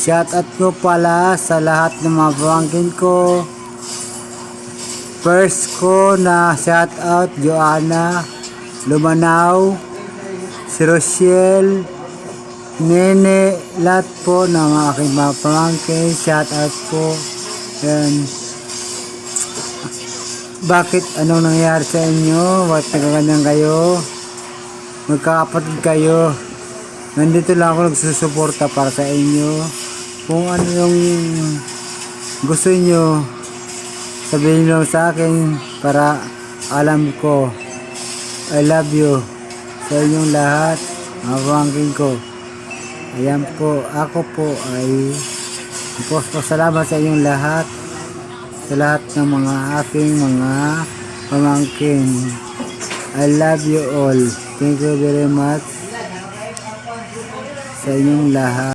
Shoutout ko pala sa lahat ng mga pamangkin ko. First ko na shoutout, Joanna Lumanaw, si Rochelle, Nene, lahat po ng mga aking mga pamangkin. Shoutout po. And bakit anong nangyari sa inyo? Bakit nagkaganyan kayo? Magkakapatid kayo. Nandito lang ako nagsusuporta para sa inyo. Kung ano yung gusto nyo, sabihin nyo sa akin para alam ko. I love you sa inyong lahat, mga pamangkin ko. Ayan po, ako po ay salamat sa inyong lahat, sa lahat ng mga aking mga pamangkin. I love you all. Thank you very much sa inyong lahat.